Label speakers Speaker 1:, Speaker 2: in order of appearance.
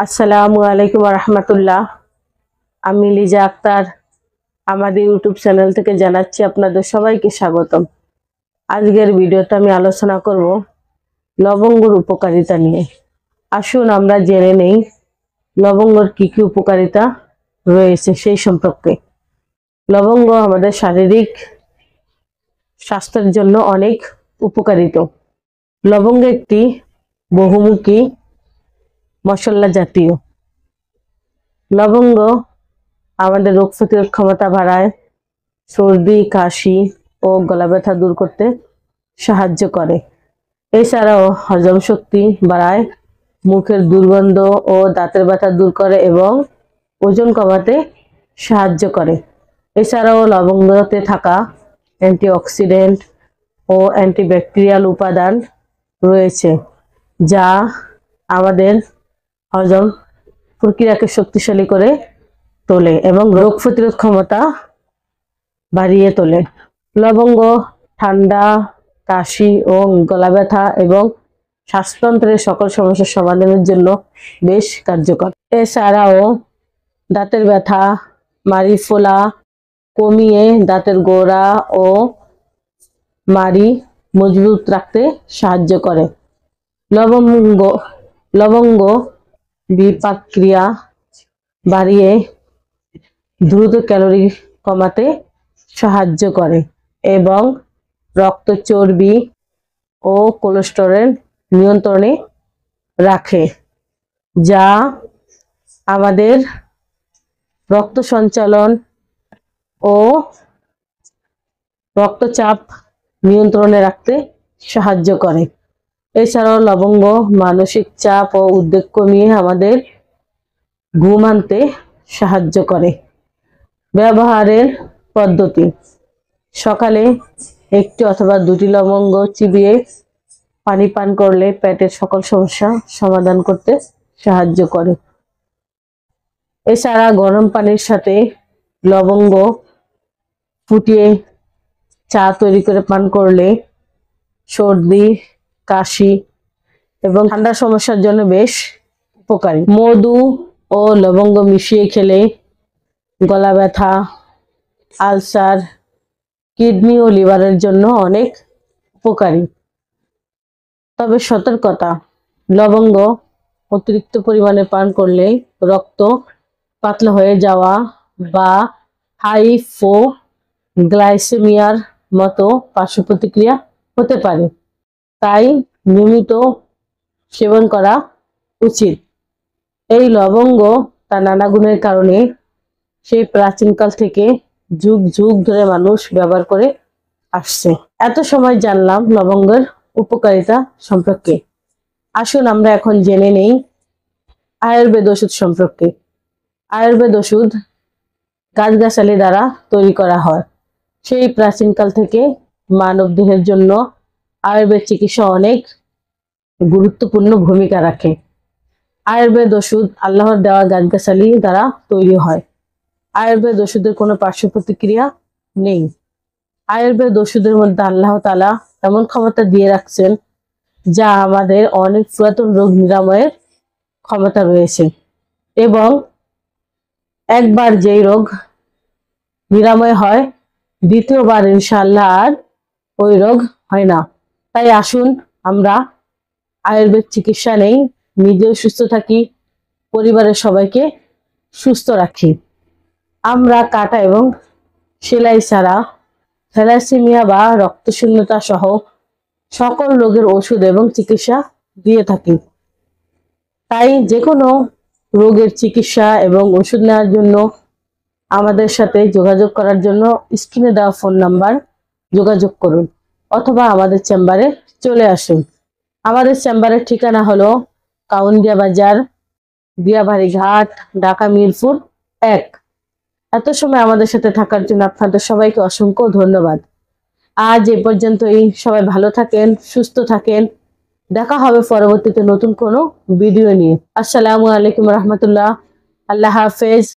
Speaker 1: আসসালামু আলাইকুম রহমতুল্লাহ। আমি লিজা আক্তার আমাদের ইউটিউব চ্যানেল থেকে জানাচ্ছি আপনাদের সবাইকে স্বাগতম। আজকের ভিডিওতে আমি আলোচনা করব লবঙ্গর উপকারিতা নিয়ে। আসুন আমরা জেনে নেই লবঙ্গর কি কি উপকারিতা রয়েছে সেই সম্পর্কে। লবঙ্গ আমাদের শারীরিক স্বাস্থ্যের জন্য অনেক উপকারিত। লবঙ্গ একটি বহুমুখী মশলা জাতীয়। লবঙ্গ আমাদের রোগ প্রতিরোধ ক্ষমতা বাড়ায়, সর্দি কাশি ও গলা ব্যথা দূর করতে সাহায্য করে। এছাড়াও হজম শক্তি বাড়ায়, মুখের দুর্গন্ধ ও দাঁতের ব্যথা দূর করে এবং ওজন কমাতে সাহায্য করে। এছাড়াও লবঙ্গতে থাকা অ্যান্টিঅক্সিডেন্ট ও অ্যান্টিব্যাকটেরিয়াল উপাদান রয়েছে, যা আমাদের হজম প্রক্রিয়াকে শক্তিশালী করে তোলে এবং রোগ প্রতিরোধ ক্ষমতা বাড়িয়ে তোলে। লবঙ্গ ঠান্ডা, কাশি ও গলা ব্যথা এবং শ্বাসতন্ত্রের সকল সমস্যার সমাধানের জন্য বেশ কার্যকর। এছাড়াও দাঁতের ব্যথা, মাড়ি ফোলা কমিয়ে দাঁতের গোড়া ও মাড়ি মজবুত রাখতে সাহায্য করে। লবঙ্গ বিপাক ক্রিয়া বাড়িয়ে দ্রুত ক্যালোরি কমাতে সাহায্য করে এবং রক্ত চর্বি ও কোলেস্টেরল নিয়ন্ত্রণে রাখে, যা আমাদের রক্ত সঞ্চালন ও রক্তচাপ নিয়ন্ত্রণে রাখতে সাহায্য করে। এছাড়াও লবঙ্গ মানসিক চাপ ও উদ্বেগ কমিয়ে আমাদের ঘুম আনতে সাহায্য করে। ব্যবহারের পদ্ধতি: সকালে একটি অথবা দুটি লবঙ্গ চিবিয়ে পানি পান করলে পেটের সকল সমস্যা সমাধান করতে সাহায্য করে। এছাড়া গরম পানির সাথে লবঙ্গ ফুটিয়ে চা তৈরি করে পান করলে সর্দি কাশি এবং ঠান্ডার সমস্যার জন্য বেশ উপকারী। মধু ও লবঙ্গ মিশিয়ে খেলে গলা ব্যথা, আলসার, কিডনি ও লিভারের জন্য অনেক উপকারী। তবে সতর্কতা: লবঙ্গ অতিরিক্ত পরিমাণে পান করলে রক্ত পাতলা হয়ে যাওয়া বা হাইপোগ্লাইসেমিয়ার মতো পার্শ্ব প্রতিক্রিয়া হতে পারে, তাই নিয়মিত সেবন করা উচিত। এই লবঙ্গ তার নানা গুণের কারণে সেই প্রাচীনকাল থেকে যুগ যুগ ধরে মানুষ ব্যবহার করে আসছে। এত সময় জানলাম লবঙ্গের উপকারিতা সম্পর্কে। আসুন আমরা এখন জেনে নেই আয়ুর্বেদ ওষুধ সম্পর্কে। আয়ুর্বেদ ওষুধ গাছগাছালি দ্বারা তৈরি করা হয়। সেই প্রাচীনকাল থেকে মানব দেহের জন্য আয়ুর্বেদ চিকিৎসা অনেক গুরুত্বপূর্ণ ভূমিকা রাখে। আয়ুর্বেদ ওষুধ আল্লাহর দেওয়া গাছগাছালি দ্বারা তৈরি হয়। আয়ুর্বেদ ওষুধের কোনো পার্শ্ব প্রতিক্রিয়া নেই। আয়ুর্বেদ ওষুধের মধ্যে আল্লাহ তাআলা এমন ক্ষমতা দিয়ে রাখছেন, যা আমাদের অনেক পুরাতন রোগ নিরাময়ের ক্ষমতা রয়েছে এবং একবার যেই রোগ নিরাময় হয়, দ্বিতীয়বার ইনশাআল্লাহ আর ওই রোগ হয় না। তাই আসুন আমরা আয়ুর্বেদ চিকিৎসা নেই, নিজেও সুস্থ থাকি, পরিবারের সবাইকে সুস্থ রাখি। আমরা কাটা এবং সেলাই ছাড়া থ্যালাসেমিয়া বা রক্তশূন্যতা সহ সকল রোগের ওষুধ এবং চিকিৎসা দিয়ে থাকি। তাই যে কোনো রোগের চিকিৎসা এবং ওষুধ নেওয়ার জন্য আমাদের সাথে যোগাযোগ করার জন্য স্ক্রিনে দেওয়া ফোন নাম্বার যোগাযোগ করুন অথবা আমাদের চেম্বারে চলে আসুন। আমাদের চেম্বারের ঠিকানা হলো কাউন্দিয়া বাজার, দিয়াবাড়ি ঘাট, ঢাকা মিরপুর 1। এত সময় আমাদের সাথে থাকার জন্য আপনাদের সবাইকে অসংখ্য ধন্যবাদ। আজ এ পর্যন্তই। সবাই ভালো থাকেন, সুস্থ থাকেন। দেখা হবে পরবর্তীতে নতুন কোনো ভিডিও নিয়ে। আসসালামু আলাইকুম রহমতুল্লাহ। আল্লাহ হাফেজ।